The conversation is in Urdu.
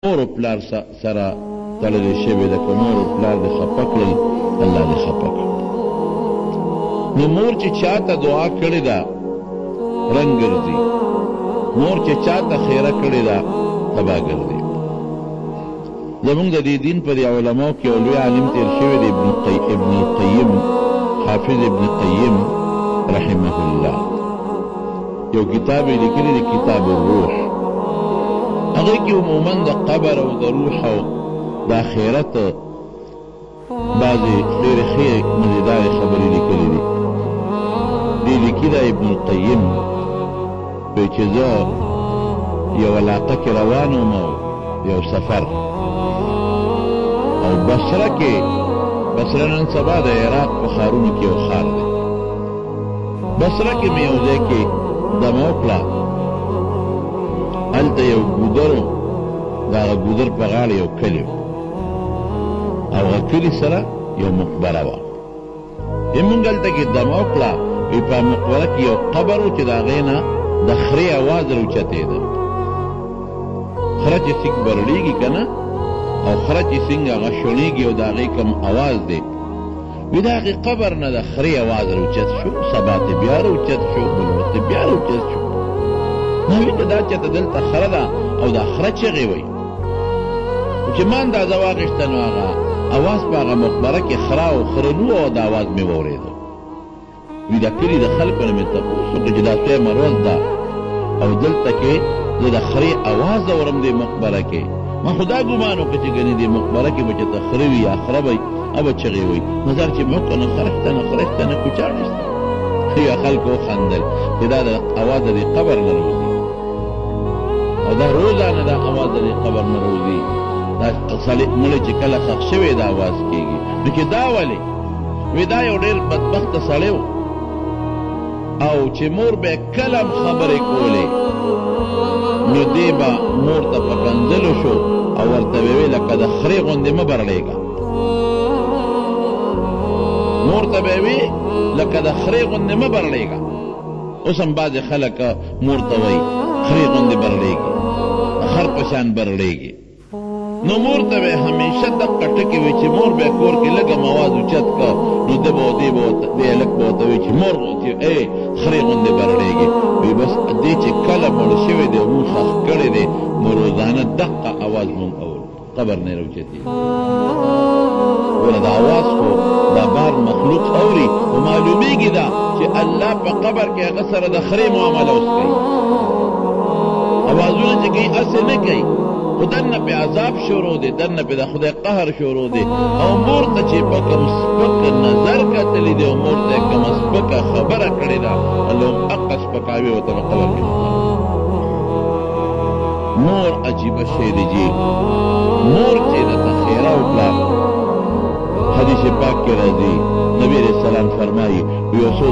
مور و پلار سره تړلې شوې ده، که مور و پلار دې خفه کړل الله دې خفه کړ. نو مور چې چاته دعا کړې ده رنګ ګرځي، مور چې چاته خیره کړې ده تبا ګرځي. زمونږ د دې دین په دې علماو کې یو لوی عالم تېر شوی دی ابن القیم، حافظ ابن القیم رحمه الله، یو کتاب یې لیکلی دی کتاب الروح. هغه کې عموما د قبر او د روح او د آخرت بعضې ډېرې ښې مزیدارې خبرې لیکلي دي. دې لیکي ده ابن القیم وایي چې زه یو علاقه کې روان وم او یو سفر، او بصره کې، بصره نن سبا د عراق په ښارونو کې یو ښار دی، بصره کې مې یو ځای کې دمه وکړه. هلته یو ګودر و، د هغه ګودر په غاړه یو کلي و، او هغه کلي سره یو مقبره وه. مونږ هلته کې دمه وکړه، وایي په مقبره کې یو قبر و چې د هغې نه د خرې اواز راوچتېده. خره چې څنګ برړېږي که نه، او خره چې څنګه هغه شڼېږي او د هغې کوم اواز دی، وایي د هغې قبر نه د خرې اواز راوچت شو، سبا ته بیا راوچت شو، بل وخت بیا راوچت شو. ما وی دا چېرته دلته خره ده او دا خره چغې وایي. چې ما اندازه واخېسته نو هغه اواز په هغه مقبره کې خره او خرنو او دا اواز مې واورېده. وی دا کلي د خلکو نه مې تپوس وکړه چې دا څومره ورځ ده او دلته کې زه د خرې اواز اورم دې مقبره کې. ما خو دا ګمان وکړه چې ګنې دې مقبره کې به چېرته خره وي یا خره وی او به چغې وایي. نظر چې مې وکړه نو خره شته نه، خره شته نه، کوچاڼ شته. یا خلکو وخندل چې دا د اواز د دې قبر نه راوځي، او دا روزانه دا اواز د دې قبر نه راوځي. دا سړی مړی چې کله ښخ شوی دا اواز کېږي. نو چې دا ولې؟ وی دا یو ډېر بدبخته سړی و، او چې مور به یې کله هم خبرې کولې نو دی به مور ته په کنځلو شو او ورته به ویې لکه د خرې غوندې مه برړېږه. مور ته به یې وی لکه د خرې غوندې مه برړېږه. اوس هم بعضې خلک مور ته وایي خرې غوندې برړېږي، خر په شان برړېږي. نو مور ته به یې همیشه دقه ټکې وي چې مور به یې کور کې لږ اواز اوچت که نو ده به دې هلک به ورته وایي چې مور چې ای خرې غوندې برړېږي. وایي بس دې چې کله مړ شوی دی مونږ ښخ کړی دی نو روزانه دقه اواز مونږ اورو، قبر نه یې راوچتېږي. ګوره دا اواز خو دا بار مخلوق اوري، خو معلومېږي دا چې الله په قبر کې هغه سره د خرې معامله اوس کوي. اوازونه چې کوي هسې نه کوي، خو دننه پې عذاب شروع دی، دننه پې د خدای قهر شروع دی. او مور ته چې په کوم سپک نظر کتلی دی او مور ته کومه سپکه خبره کړې ده، الله هم هغه سپکاوي ورته په قبر کې. مور عجیبه شی دی جي، مور چې درته خیره وکړه. حدیث پاک کې راځي نبی علیه السلام فرمایي یو څو